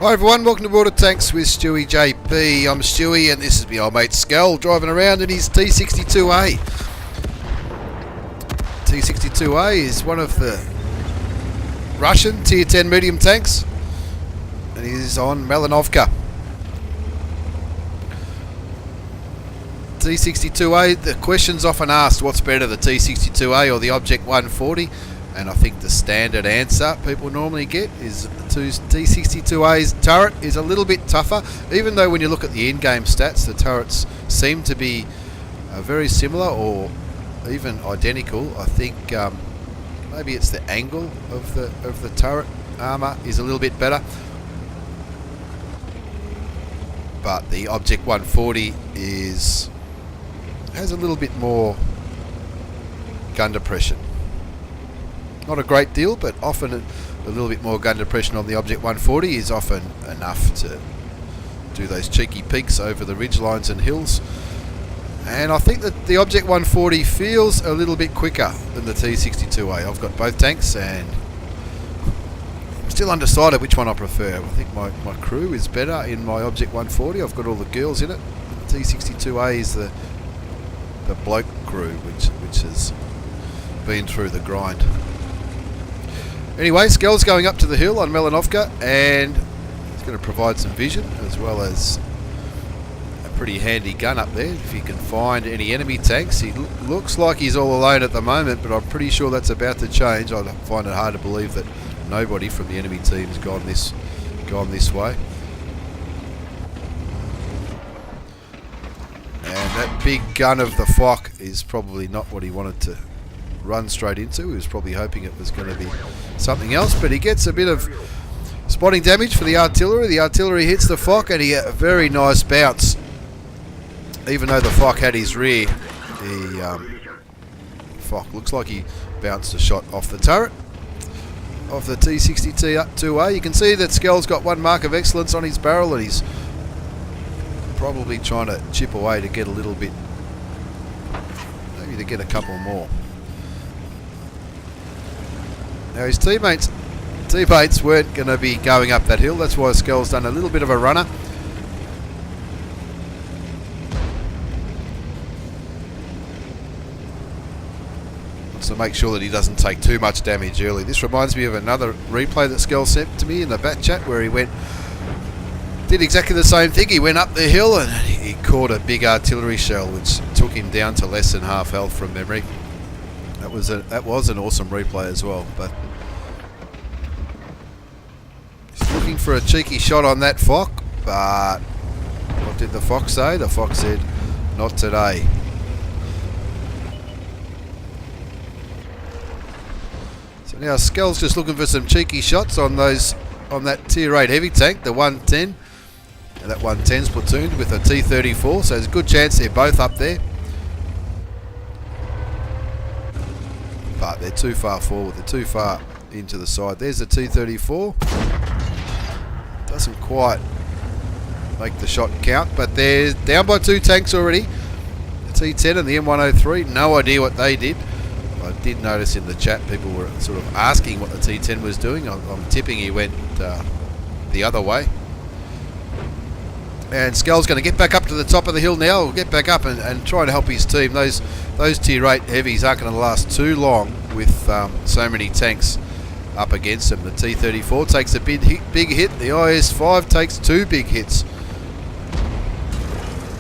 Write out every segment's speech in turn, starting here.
Hi everyone, welcome to Border Tanks with stewiejp. I'm Stewie and this is my old mate Skell driving around in his T62A. T62A is one of the Russian tier 10 medium tanks and he's on Murovanka. T62A, the question's often asked, what's better, the T62A or the Object 140? And I think the standard answer people normally get is T62A's turret is a little bit tougher, even though when you look at the in-game stats, the turrets seem to be very similar or even identical. I think maybe it's the angle of the turret armor is a little bit better, but the Object 140 has a little bit more gun depression. Not a great deal, but often a little bit more gun depression on the Object 140 is often enough to do those cheeky peaks over the ridge lines and hills. And I think that the Object 140 feels a little bit quicker than the T62A. I've got both tanks and I'm still undecided which one I prefer. I think my crew is better in my Object 140. I've got all the girls in it. The T62A is the bloke crew, which has been through the grind. Anyway, Skell's going up to the hill on Murovanka and he's going to provide some vision as well as a pretty handy gun up there if he can find any enemy tanks. He looks like he's all alone at the moment, but I'm pretty sure that's about to change. I find it hard to believe that nobody from the enemy team has gone this way. And that big gun of the Fock is probably not what he wanted to run straight into. He was probably hoping it was going to be something else, but he gets a bit of spotting damage for the artillery. The artillery hits the Fock and he had a very nice bounce. Even though the Fock had his rear, the Fock looks like he bounced a shot off the turret of the T62A. You can see that Skell's got one mark of excellence on his barrel and he's probably trying to chip away to get a little bit, maybe to get a couple more. Now his teammates weren't going to be going up that hill, that's why Skell's done a little bit of a runner. Wants to make sure that he doesn't take too much damage early. This reminds me of another replay that Skell sent to me in the back chat where he did exactly the same thing. He went up the hill and he caught a big artillery shell which took him down to less than half health from memory. That was an awesome replay as well. But he's looking for a cheeky shot on that Fock, but what did the Fox say? The Fox said, "Not today." So now Skell's just looking for some cheeky shots on that tier 8 heavy tank, the 110. And that 110's platooned with a T34, so there's a good chance they're both up there. But they're too far forward, they're too far into the side. There's the T34. Doesn't quite make the shot count, but they're down by 2 tanks already. The T10 and the M103, no idea what they did. I did notice in the chat people were sort of asking what the T10 was doing. I'm tipping he went the other way. And Skell's going to get back up to the top of the hill now. We'll get back up and try to help his team. Those tier 8 heavies aren't going to last too long with so many tanks up against them. The T34 takes a big hit. The IS-5 takes 2 big hits.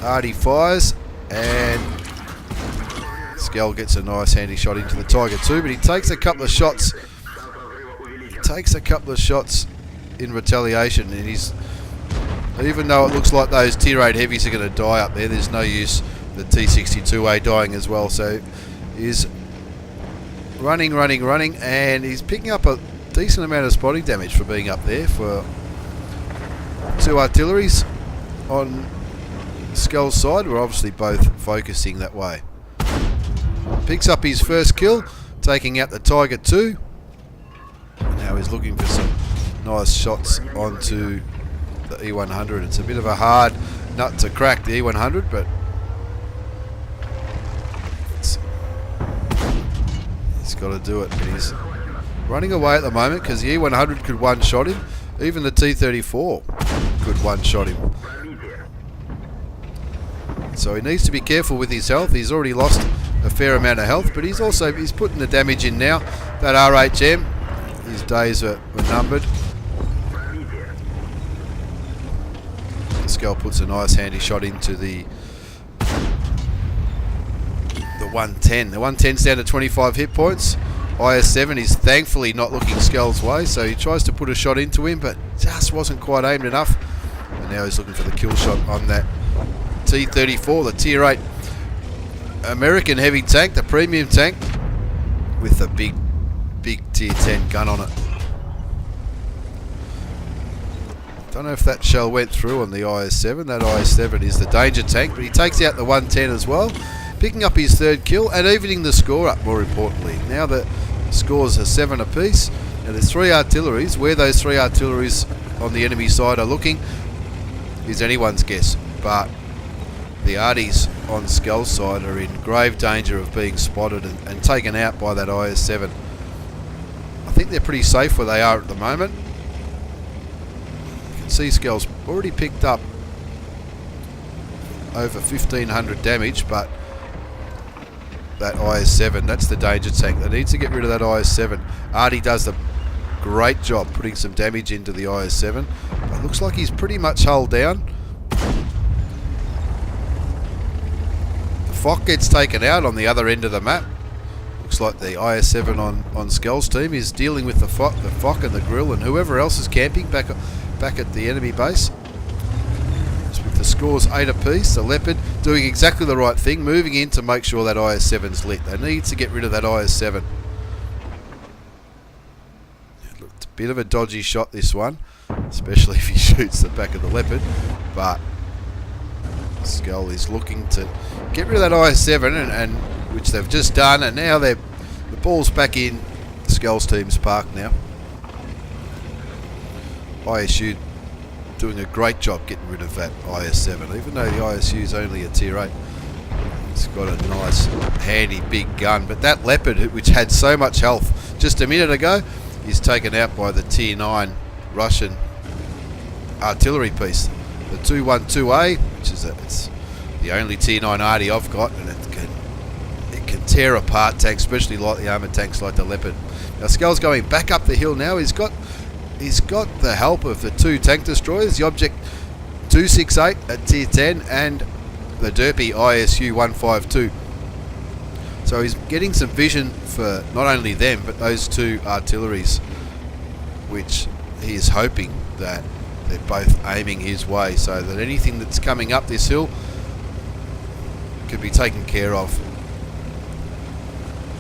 Artie fires and Skell gets a nice handy shot into the Tiger 2, but he takes a couple of shots. In retaliation, and even though it looks like those tier 8 heavies are going to die up there's no use the T62A dying as well. So he's running, and he's picking up a decent amount of spotting damage for being up there for 2 artilleries on Skell's side. We're obviously both focusing that way. Picks up his first kill, taking out the Tiger 2. Now he's looking for some nice shots onto the E100. It's a bit of a hard nut to crack, the E100, but he's got to do it. But he's running away at the moment because the E100 could one-shot him. Even the T34 could one-shot him. So he needs to be careful with his health. He's already lost a fair amount of health, but he's putting the damage in now. That RHM, his days were numbered. Skull puts a nice handy shot into the 110. The 110's down to 25 hit points. IS7 is thankfully not looking Skull's way, so he tries to put a shot into him, but just wasn't quite aimed enough. And now he's looking for the kill shot on that T34, the Tier 8 American heavy tank, the premium tank, with a big Tier 10 gun on it. Don't know if that shell went through on the IS7. That IS7 is the danger tank, but he takes out the 110 as well, picking up his third kill and evening the score up, more importantly. Now the scores are 7 apiece. Now there's 3 artilleries. Where those 3 artilleries on the enemy side are looking is anyone's guess, but the arties on Skull's side are in grave danger of being spotted and taken out by that IS7. I think they're pretty safe where they are at the moment. You can see Skull's already picked up over 1500 damage, but that IS7, that's the danger tank. They need to get rid of that IS7. Artie does the great job putting some damage into the IS7. It looks like he's pretty much hulled down. Fock gets taken out on the other end of the map. Looks like the IS7 on Skull's team is dealing with the Fock and the Grill and whoever else is camping back at the enemy base. Just with the scores 8 apiece, the Leopard doing exactly the right thing, moving in to make sure that IS7's lit. They need to get rid of that IS7. It's a bit of a dodgy shot, this one, especially if he shoots the back of the Leopard, but Skull is looking to get rid of that IS7, and which they've just done, and now the ball's back in Skull's team's park now. ISU doing a great job getting rid of that IS7, even though the ISU is only a Tier 8. It's got a nice, handy, big gun, but that Leopard, which had so much health just a minute ago, is taken out by the Tier 9 Russian artillery piece. The 212A, which is it's the only Tier 9 arty I've got, and it can tear apart tanks, especially like the armoured tanks like the Leopard. Now Skull's going back up the hill now. He's got the help of the 2 tank destroyers, the Object 268 at Tier 10 and the derpy ISU 152. So he's getting some vision for not only them but those 2 artilleries, which he is hoping that they're both aiming his way so that anything that's coming up this hill can be taken care of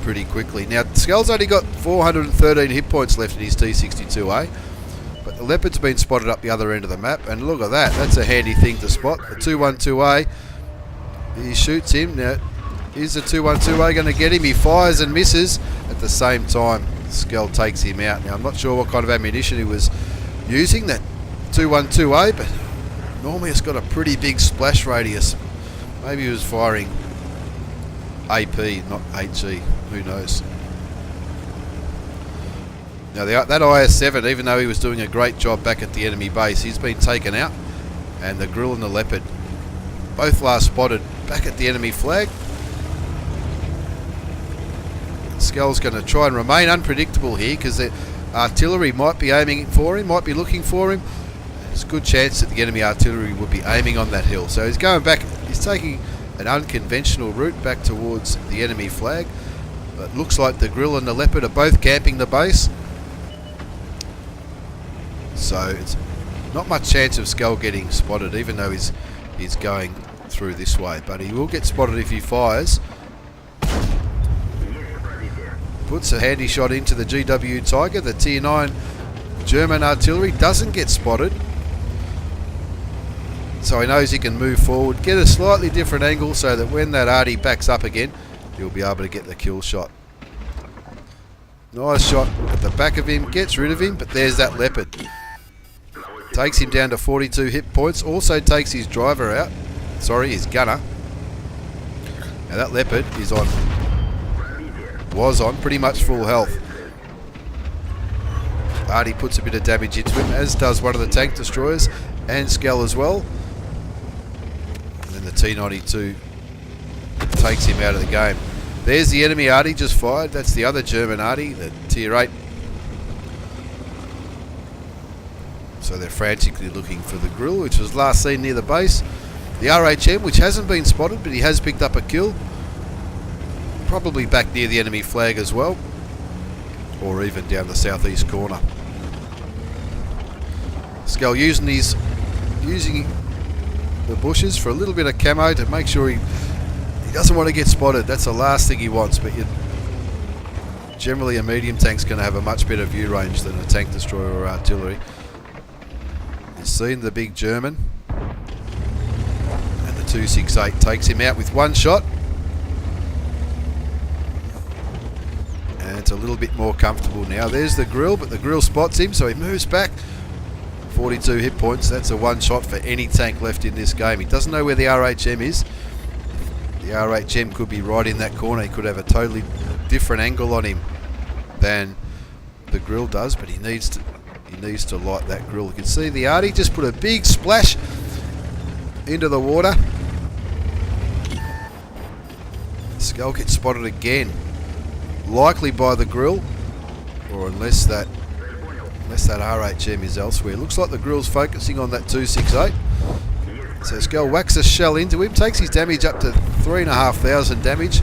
pretty quickly. Now Skull's only got 413 hit points left in his T62A, but the Leopard's been spotted up the other end of the map, and look at that, that's a handy thing to spot. The 212A, he shoots him. Now is the 212A going to get him? He fires and misses at the same time. Skull takes him out. Now I'm not sure what kind of ammunition he was using, that 212A, but normally it's got a pretty big splash radius. Maybe he was firing AP, not HE, who knows. Now that IS7, even though he was doing a great job back at the enemy base, he's been taken out, and the Grill and the Leopard both last spotted back at the enemy flag. Skull's going to try and remain unpredictable here because the artillery might be aiming for him, might be looking for him. There's a good chance that the enemy artillery will be aiming on that hill. So he's going back, he's taking an unconventional route back towards the enemy flag. But looks like the Grill and the Leopard are both camping the base. So it's not much chance of Skull getting spotted, even though he's going through this way. But he will get spotted if he fires. Puts a handy shot into the GW Tiger. The Tier 9 German artillery doesn't get spotted, so he knows he can move forward, get a slightly different angle so that when that arty backs up again, he'll be able to get the kill shot. Nice shot at the back of him, gets rid of him, but there's that Leopard. Takes him down to 42 hit points, also takes his driver out, his gunner. Now that Leopard was on pretty much full health. Artie puts a bit of damage into him, as does one of the tank destroyers, and Skell as well. And then the T92 takes him out of the game. There's the enemy arty just fired. That's the other German arty, the Tier 8. So they're frantically looking for the grill, which was last seen near the base. The RHM, which hasn't been spotted, but he has picked up a kill. Probably back near the enemy flag as well, or even down the southeast corner. Skell using the bushes for a little bit of camo to make sure he doesn't want to get spotted. That's the last thing he wants, but generally a medium tank's going to have a much better view range than a tank destroyer or artillery. You've seen the big German, and the 268 takes him out with one shot. And it's a little bit more comfortable now. There's the grill, but the grill spots him, so he moves back. 42 hit points. That's a one shot for any tank left in this game. He doesn't know where the RHM is. The RHM could be right in that corner. He could have a totally different angle on him than the grill does, but he needs to light that grill. You can see the arty just put a big splash into the water. Skull gets spotted again, likely by the grill, or unless that RHM is elsewhere. Looks like the grill's focusing on that 268. So Skull whacks a shell into him, takes his damage up to 3,500 damage,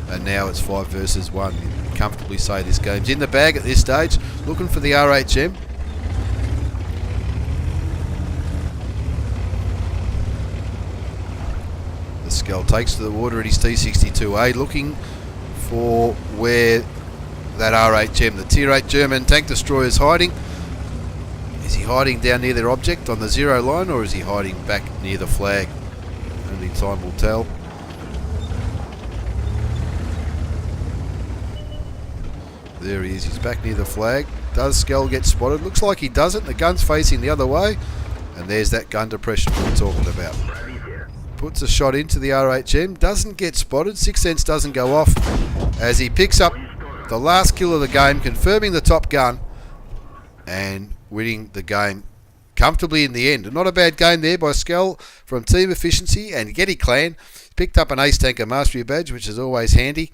and now it's 5 versus 1. You can comfortably say this game's in the bag at this stage. Looking for the RHM. The Skull takes to the water at his T62A, looking for where that RHM, the Tier 8 German tank destroyer, is hiding. Is he hiding down near their object on the 0 line, or is he hiding back near the flag? Only time will tell. There he is, he's back near the flag. Does Skell get spotted? Looks like he doesn't. The gun's facing the other way, and there's that gun depression we were talking about. Puts a shot into the RHM, doesn't get spotted. 6 cents doesn't go off as he picks up the last kill of the game, confirming the top gun and winning the game comfortably in the end. Not a bad game there by Skell from Team Efficiency and Getty Clan. Picked up an Ace Tanker Mastery badge, which is always handy.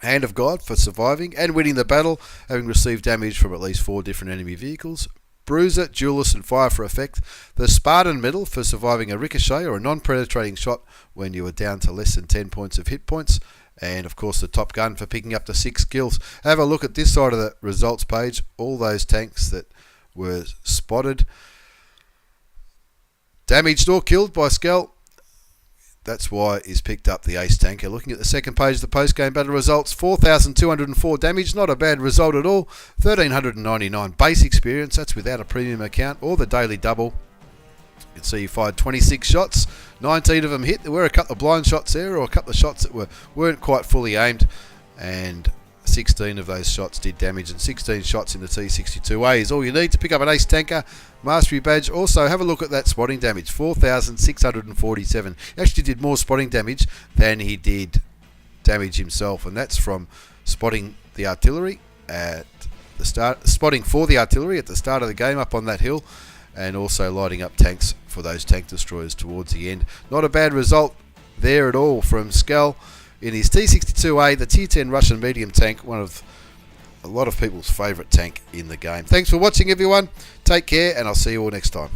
Hand of God for surviving and winning the battle, having received damage from at least 4 different enemy vehicles. Bruiser, Duelist and Fire for effect. The Spartan Medal for surviving a ricochet or a non-penetrating shot when you are down to less than 10 points of hit points. And of course the Top Gun for picking up the 6 kills. Have a look at this side of the results page. All those tanks that were spotted, damaged or killed by Skell. That's why he's picked up the Ace Tanker. Looking at the second page of the post-game battle results, 4,204 damage, not a bad result at all. 1,399 base experience, that's without a premium account or the daily double. You can see he fired 26 shots, 19 of them hit. There were a couple of blind shots there, or a couple of shots that weren't quite fully aimed, and 16 of those shots did damage, and 16 shots in the T62A is all you need to pick up an Ace Tanker Mastery badge. Also, have a look at that spotting damage, 4,647. He actually did more spotting damage than he did damage himself, and that's from spotting the artillery at the start, spotting for the artillery at the start of the game up on that hill, and also lighting up tanks for those tank destroyers towards the end. Not a bad result there at all from Skell in his T62A, the Tier 10 Russian medium tank, one of a lot of people's favourite tank in the game. Thanks for watching, everyone. Take care, and I'll see you all next time.